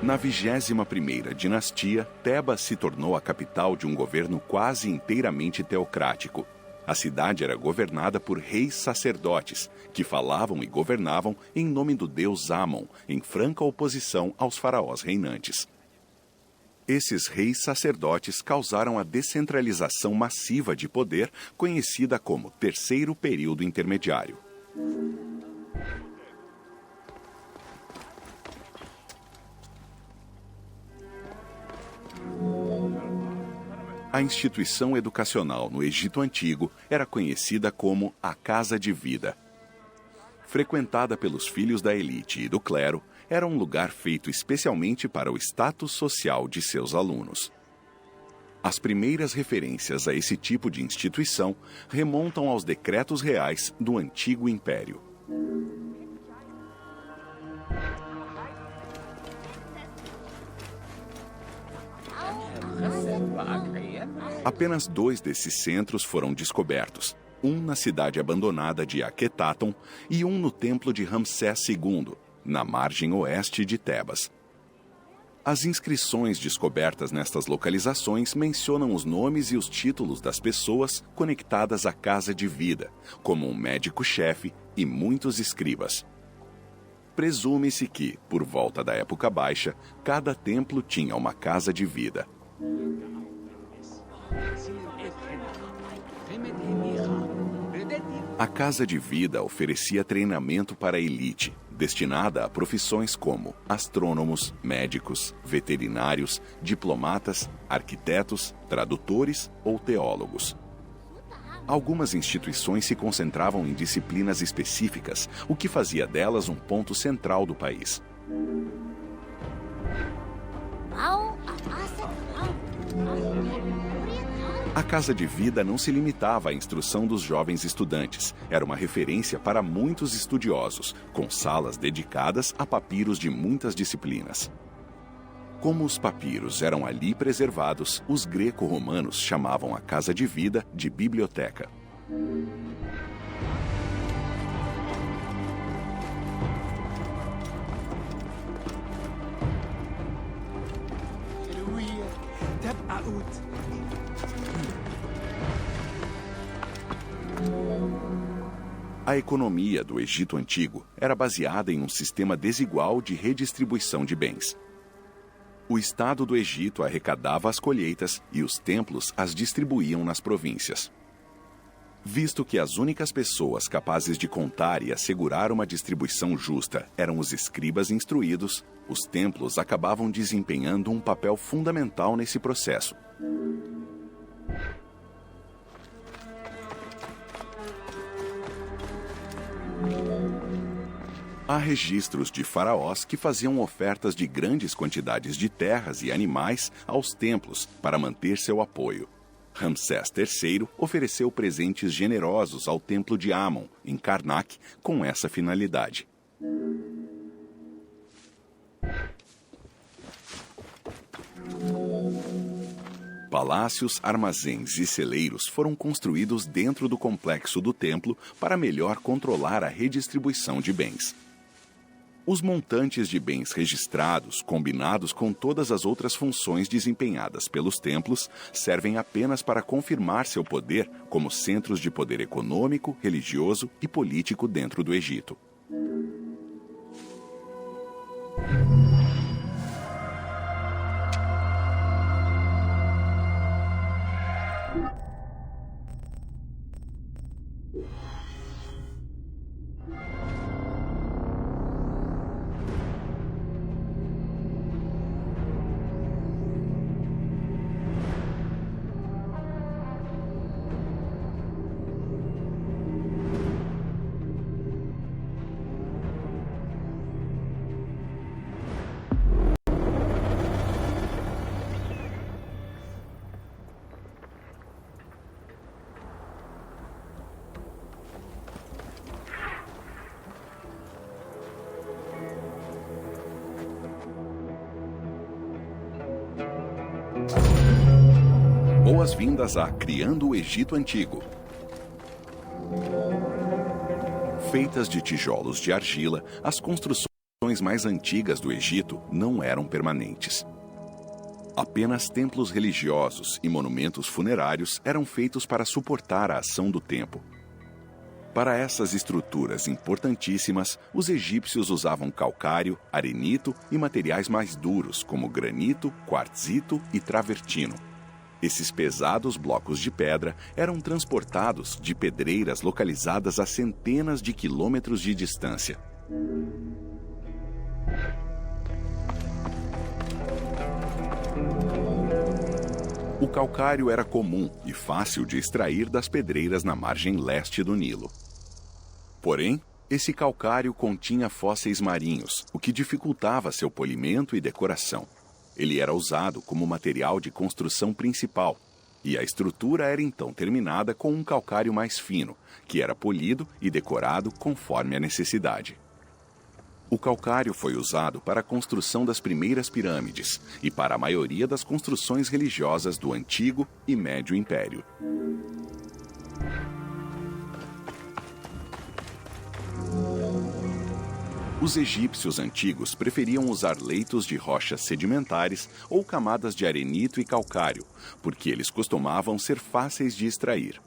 Na 21ª dinastia, Tebas se tornou a capital de um governo quase inteiramente teocrático. A cidade era governada por reis sacerdotes, que falavam e governavam em nome do deus Amon, em franca oposição aos faraós reinantes. Esses reis sacerdotes causaram a descentralização massiva de poder, conhecida como Terceiro Período Intermediário. A instituição educacional no Egito Antigo era conhecida como a Casa de Vida. Frequentada pelos filhos da elite e do clero, era um lugar feito especialmente para o status social de seus alunos. As primeiras referências a esse tipo de instituição remontam aos decretos reais do Antigo Império. Apenas 2 desses centros foram descobertos, um na cidade abandonada de Akhetaton e um no templo de Ramsés II, na margem oeste de Tebas. As inscrições descobertas nestas localizações mencionam os nomes e os títulos das pessoas conectadas à Casa de Vida, como um médico-chefe e muitos escribas. Presume-se que, por volta da época baixa, cada templo tinha uma Casa de Vida. A Casa de Vida oferecia treinamento para a elite, destinada a profissões como astrônomos, médicos, veterinários, diplomatas, arquitetos, tradutores ou teólogos. Algumas instituições se concentravam em disciplinas específicas, o que fazia delas um ponto central do país. A Casa de Vida não se limitava à instrução dos jovens estudantes. Era uma referência para muitos estudiosos, com salas dedicadas a papiros de muitas disciplinas. Como os papiros eram ali preservados, os greco-romanos chamavam a Casa de Vida de biblioteca. A economia do Egito Antigo era baseada em um sistema desigual de redistribuição de bens. O Estado do Egito arrecadava as colheitas e os templos as distribuíam nas províncias. Visto que as únicas pessoas capazes de contar e assegurar uma distribuição justa eram os escribas instruídos, os templos acabavam desempenhando um papel fundamental nesse processo. Há registros de faraós que faziam ofertas de grandes quantidades de terras e animais aos templos para manter seu apoio. Ramsés III ofereceu presentes generosos ao templo de Amon, em Karnak, com essa finalidade. Palácios, armazéns e celeiros foram construídos dentro do complexo do templo para melhor controlar a redistribuição de bens. Os montantes de bens registrados, combinados com todas as outras funções desempenhadas pelos templos, servem apenas para confirmar seu poder como centros de poder econômico, religioso e político dentro do Egito. Boas-vindas a Criando o Egito Antigo. Feitas de tijolos de argila, as construções mais antigas do Egito não eram permanentes. Apenas templos religiosos e monumentos funerários eram feitos para suportar a ação do tempo. Para essas estruturas importantíssimas, os egípcios usavam calcário, arenito e materiais mais duros, como granito, quartzito e travertino. Esses pesados blocos de pedra eram transportados de pedreiras localizadas a centenas de quilômetros de distância. O calcário era comum e fácil de extrair das pedreiras na margem leste do Nilo. Porém, esse calcário continha fósseis marinhos, o que dificultava seu polimento e decoração. Ele era usado como material de construção principal, e a estrutura era então terminada com um calcário mais fino, que era polido e decorado conforme a necessidade. O calcário foi usado para a construção das primeiras pirâmides e para a maioria das construções religiosas do Antigo e Médio Império. Os egípcios antigos preferiam usar leitos de rochas sedimentares ou camadas de arenito e calcário, porque eles costumavam ser fáceis de extrair.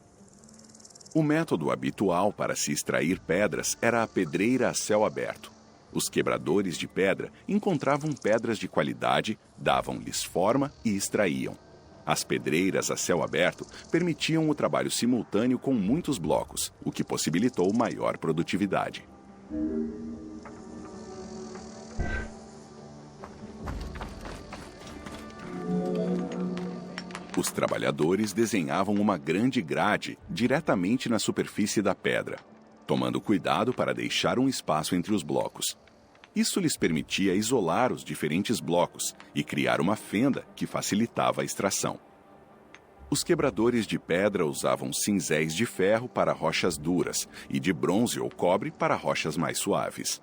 O método habitual para se extrair pedras era a pedreira a céu aberto. Os quebradores de pedra encontravam pedras de qualidade, davam-lhes forma e extraíam. As pedreiras a céu aberto permitiam o trabalho simultâneo com muitos blocos, o que possibilitou maior produtividade. Os trabalhadores desenhavam uma grande grade diretamente na superfície da pedra, tomando cuidado para deixar um espaço entre os blocos. Isso lhes permitia isolar os diferentes blocos e criar uma fenda que facilitava a extração. Os quebradores de pedra usavam cinzéis de ferro para rochas duras e de bronze ou cobre para rochas mais suaves.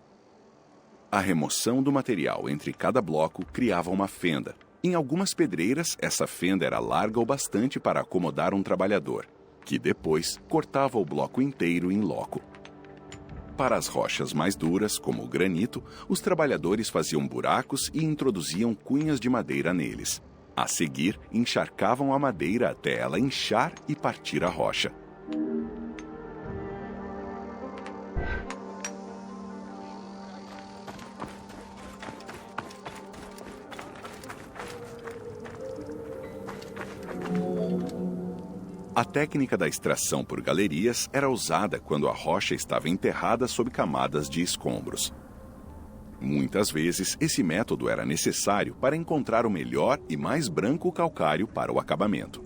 A remoção do material entre cada bloco criava uma fenda. Em algumas pedreiras, essa fenda era larga o bastante para acomodar um trabalhador, que depois cortava o bloco inteiro em loco. Para as rochas mais duras, como o granito, os trabalhadores faziam buracos e introduziam cunhas de madeira neles. A seguir, encharcavam a madeira até ela inchar e partir a rocha. A técnica da extração por galerias era usada quando a rocha estava enterrada sob camadas de escombros. Muitas vezes, esse método era necessário para encontrar o melhor e mais branco calcário para o acabamento.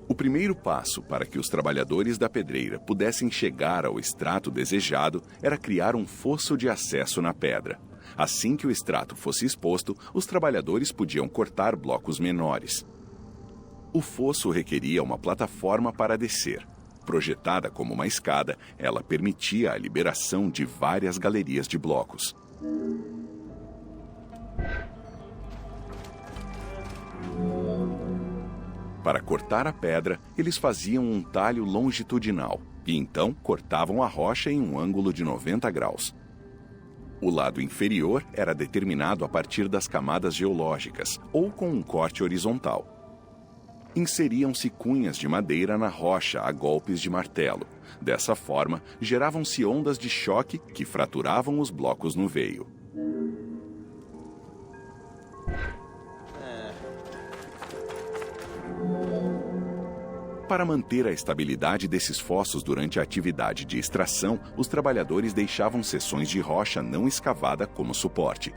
O primeiro passo para que os trabalhadores da pedreira pudessem chegar ao extrato desejado era criar um fosso de acesso na pedra. Assim que o extrato fosse exposto, os trabalhadores podiam cortar blocos menores. O fosso requeria uma plataforma para descer. Projetada como uma escada, ela permitia a liberação de várias galerias de blocos. Para cortar a pedra, eles faziam um talho longitudinal e então cortavam a rocha em um ângulo de 90 graus. O lado inferior era determinado a partir das camadas geológicas ou com um corte horizontal. Inseriam-se cunhas de madeira na rocha a golpes de martelo. Dessa forma, geravam-se ondas de choque que fraturavam os blocos no veio. Para manter a estabilidade desses fossos durante a atividade de extração, os trabalhadores deixavam seções de rocha não escavada como suporte.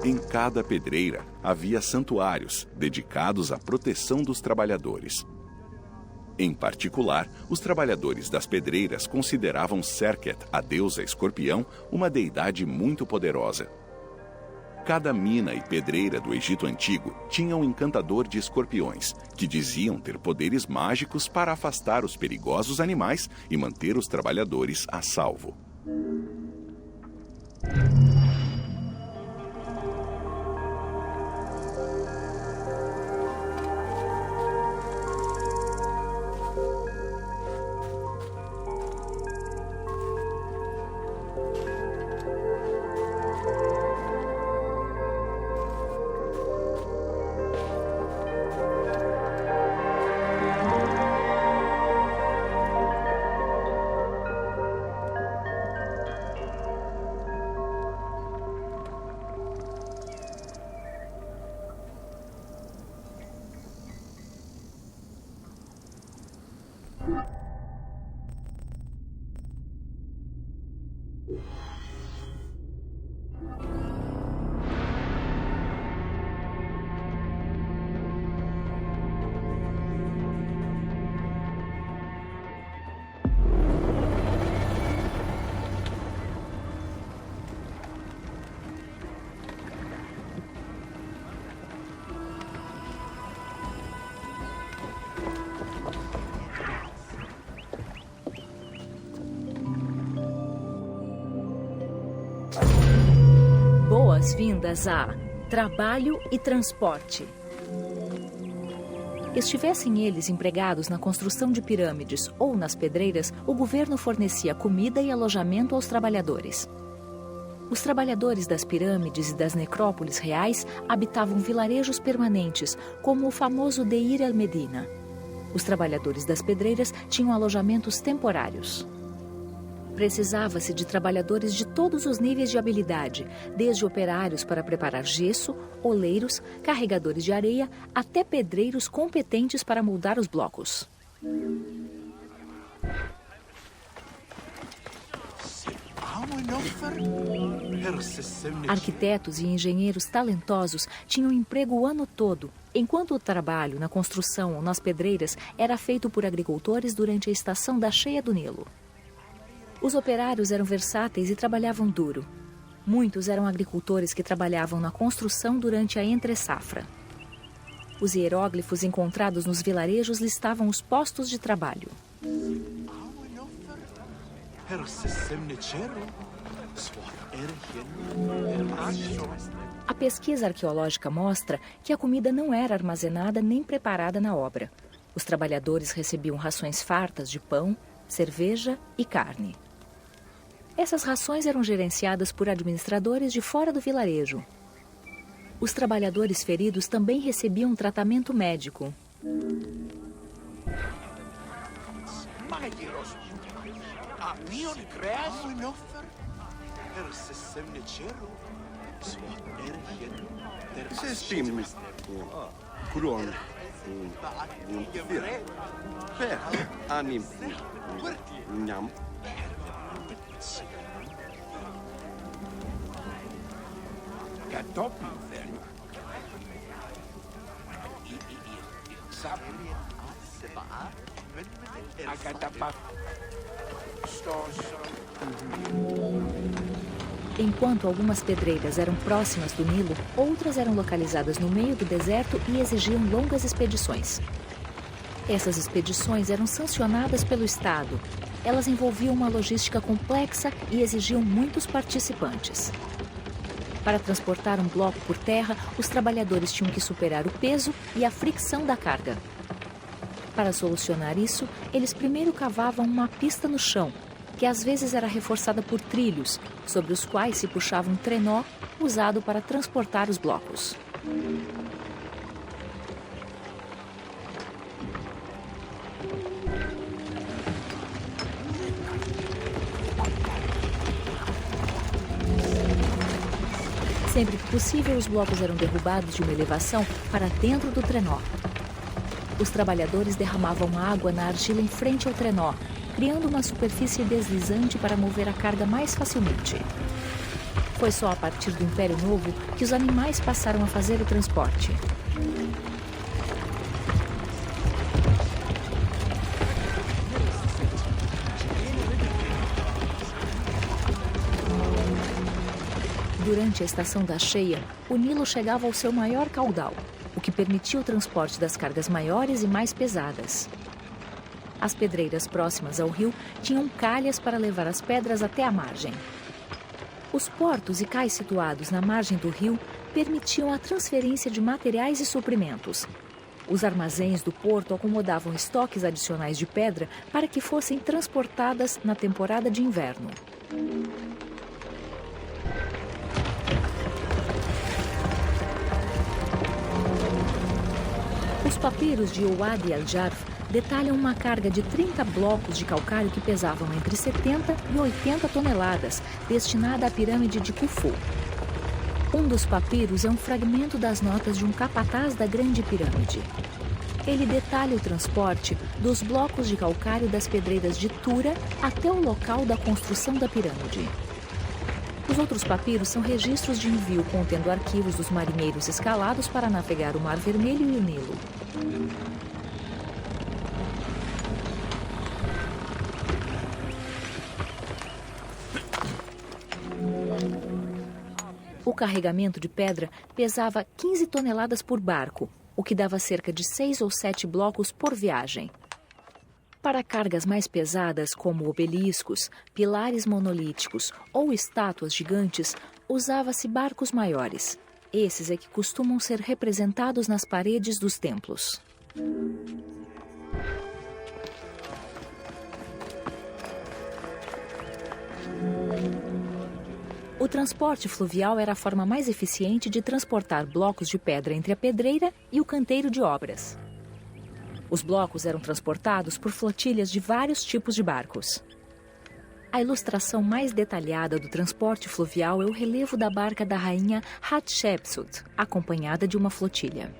Em cada pedreira havia santuários dedicados à proteção dos trabalhadores. Em particular, os trabalhadores das pedreiras consideravam Serket, a deusa escorpião, uma deidade muito poderosa. Cada mina e pedreira do Egito Antigo tinha um encantador de escorpiões, que diziam ter poderes mágicos para afastar os perigosos animais e manter os trabalhadores a salvo. Boas-vindas a trabalho e transporte. Estivessem eles empregados na construção de pirâmides ou nas pedreiras, o governo fornecia comida e alojamento aos trabalhadores. Os trabalhadores das pirâmides e das necrópolis reais habitavam vilarejos permanentes, como o famoso Deir el-Medina. Os trabalhadores das pedreiras tinham alojamentos temporários. Precisava-se de trabalhadores de todos os níveis de habilidade, desde operários para preparar gesso, oleiros, carregadores de areia, até pedreiros competentes para moldar os blocos. Arquitetos e engenheiros talentosos tinham emprego o ano todo, enquanto o trabalho na construção ou nas pedreiras era feito por agricultores durante a estação da cheia do Nilo. Os operários eram versáteis e trabalhavam duro. Muitos eram agricultores que trabalhavam na construção durante a entre-safra. Os hieróglifos encontrados nos vilarejos listavam os postos de trabalho. A pesquisa arqueológica mostra que a comida não era armazenada nem preparada na obra. Os trabalhadores recebiam rações fartas de pão, cerveja e carne. Essas rações eram gerenciadas por administradores de fora do vilarejo. Os trabalhadores feridos também recebiam tratamento médico. Enquanto algumas pedreiras eram próximas do Nilo, outras eram localizadas no meio do deserto e exigiam longas expedições. Essas expedições eram sancionadas pelo Estado. Elas envolviam uma logística complexa e exigiam muitos participantes. Para transportar um bloco por terra, os trabalhadores tinham que superar o peso e a fricção da carga. Para solucionar isso, eles primeiro cavavam uma pista no chão, que às vezes era reforçada por trilhos, sobre os quais se puxava um trenó usado para transportar os blocos. Sempre que possível, os blocos eram derrubados de uma elevação para dentro do trenó. Os trabalhadores derramavam água na argila em frente ao trenó, criando uma superfície deslizante para mover a carga mais facilmente. Foi só a partir do Império Novo que os animais passaram a fazer o transporte. Durante a estação da cheia, o Nilo chegava ao seu maior caudal, o que permitia o transporte das cargas maiores e mais pesadas. As pedreiras próximas ao rio tinham calhas para levar as pedras até a margem. Os portos e cais situados na margem do rio permitiam a transferência de materiais e suprimentos. Os armazéns do porto acomodavam estoques adicionais de pedra para que fossem transportadas na temporada de inverno. Os papiros de Ouad al-Jarf detalham uma carga de 30 blocos de calcário que pesavam entre 70 e 80 toneladas, destinada à pirâmide de Khufu. Um dos papiros é um fragmento das notas de um capataz da Grande Pirâmide. Ele detalha o transporte dos blocos de calcário das pedreiras de Tura até o local da construção da pirâmide. Os outros papiros são registros de envio contendo arquivos dos marinheiros escalados para navegar o Mar Vermelho e o Nilo. O carregamento de pedra pesava 15 toneladas por barco, o que dava cerca de 6 ou 7 blocos por viagem. Para cargas mais pesadas, como obeliscos, pilares monolíticos ou estátuas gigantes, usava-se barcos maiores. Esses é que costumam ser representados nas paredes dos templos. O transporte fluvial era a forma mais eficiente de transportar blocos de pedra entre a pedreira e o canteiro de obras. Os blocos eram transportados por flotilhas de vários tipos de barcos. A ilustração mais detalhada do transporte fluvial é o relevo da barca da rainha Hatshepsut, acompanhada de uma flotilha.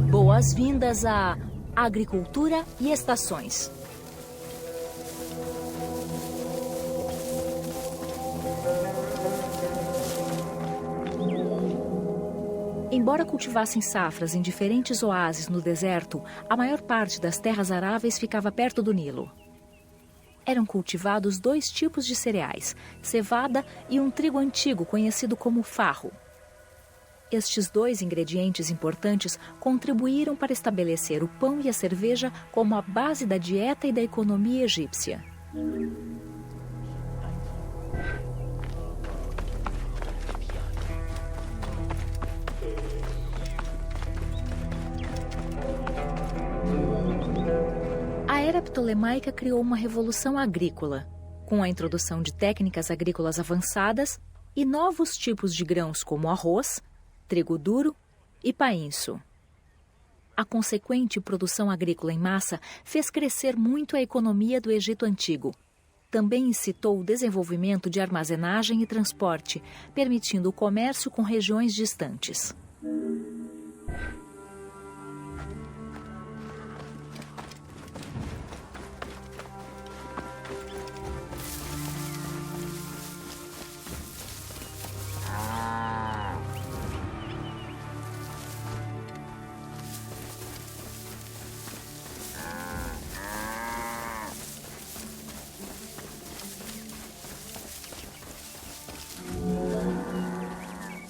Boas-vindas à Agricultura e Estações. Embora cultivassem safras em diferentes oásis no deserto, a maior parte das terras aráveis ficava perto do Nilo. Eram cultivados 2 tipos de cereais, cevada e um trigo antigo conhecido como farro. Estes 2 ingredientes importantes contribuíram para estabelecer o pão e a cerveja como a base da dieta e da economia egípcia. A era ptolemaica criou uma revolução agrícola, com a introdução de técnicas agrícolas avançadas e novos tipos de grãos como arroz, trigo duro e painço. A consequente produção agrícola em massa fez crescer muito a economia do Egito Antigo. Também incitou o desenvolvimento de armazenagem e transporte, permitindo o comércio com regiões distantes.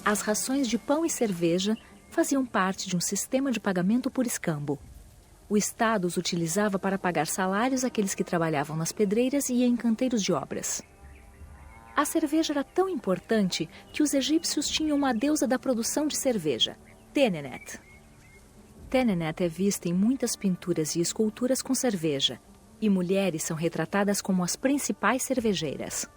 As rações de pão e cerveja faziam parte de um sistema de pagamento por escambo. O Estado os utilizava para pagar salários àqueles que trabalhavam nas pedreiras e em canteiros de obras. A cerveja era tão importante que os egípcios tinham uma deusa da produção de cerveja, Tenenet. Tenenet é vista em muitas pinturas e esculturas com cerveja, e mulheres são retratadas como as principais cervejeiras.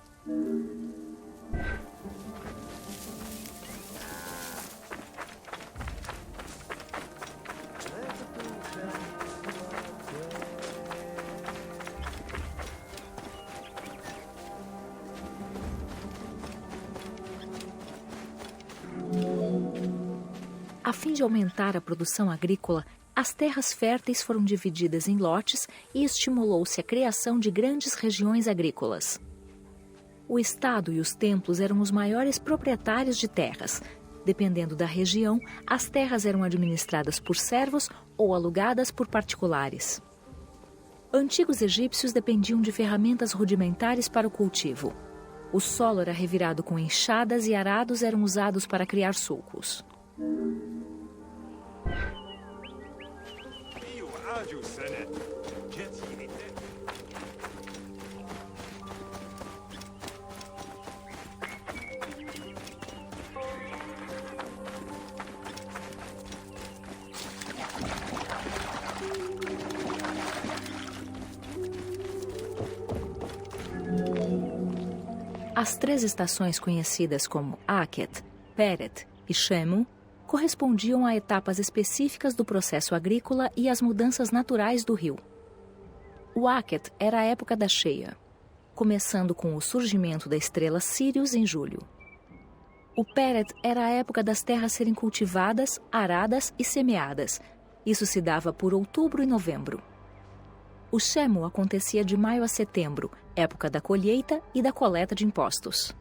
A fim de aumentar a produção agrícola, as terras férteis foram divididas em lotes e estimulou-se a criação de grandes regiões agrícolas. O Estado e os templos eram os maiores proprietários de terras. Dependendo da região, as terras eram administradas por servos ou alugadas por particulares. Antigos egípcios dependiam de ferramentas rudimentares para o cultivo. O solo era revirado com enxadas e arados eram usados para criar sulcos. As 3 estações conhecidas como Akhet, Peret e Shemu correspondiam a etapas específicas do processo agrícola e às mudanças naturais do rio. O Akhet era a época da cheia, começando com o surgimento da estrela Sírius em julho. O Peret era a época das terras serem cultivadas, aradas e semeadas. Isso se dava por outubro e novembro. O Shemu acontecia de maio a setembro, época da colheita e da coleta de impostos.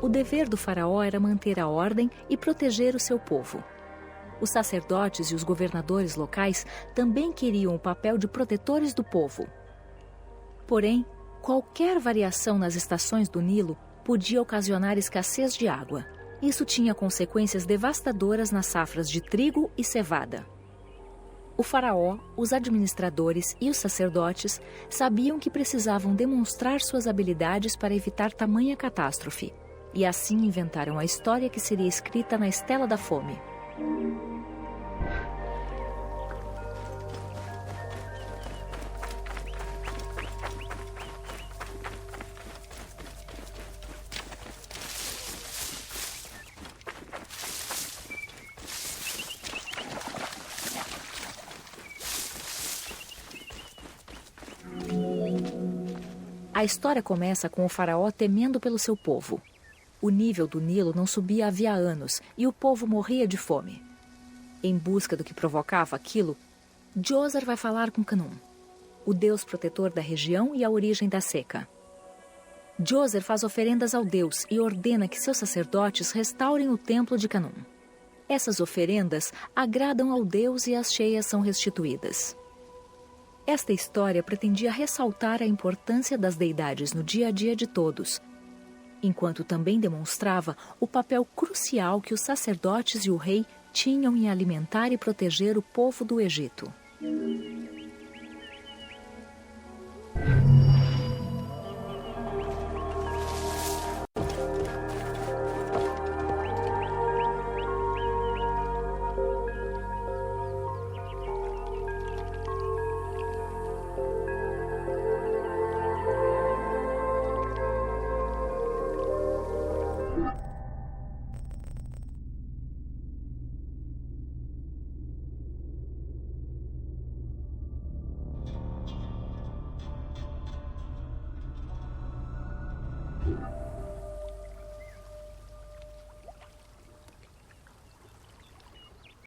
O dever do faraó era manter a ordem e proteger o seu povo. Os sacerdotes e os governadores locais também queriam o papel de protetores do povo. Porém, qualquer variação nas estações do Nilo podia ocasionar escassez de água. Isso tinha consequências devastadoras nas safras de trigo e cevada. O faraó, os administradores e os sacerdotes sabiam que precisavam demonstrar suas habilidades para evitar tamanha catástrofe. E assim inventaram a história que seria escrita na Estela da Fome. A história começa com o faraó temendo pelo seu povo. O nível do Nilo não subia havia anos e o povo morria de fome. Em busca do que provocava aquilo, Djoser vai falar com Khnum, o deus protetor da região e a origem da seca. Djoser faz oferendas ao deus e ordena que seus sacerdotes restaurem o templo de Khnum. Essas oferendas agradam ao deus e as cheias são restituídas. Esta história pretendia ressaltar a importância das deidades no dia a dia de todos, enquanto também demonstrava o papel crucial que os sacerdotes e o rei tinham em alimentar e proteger o povo do Egito.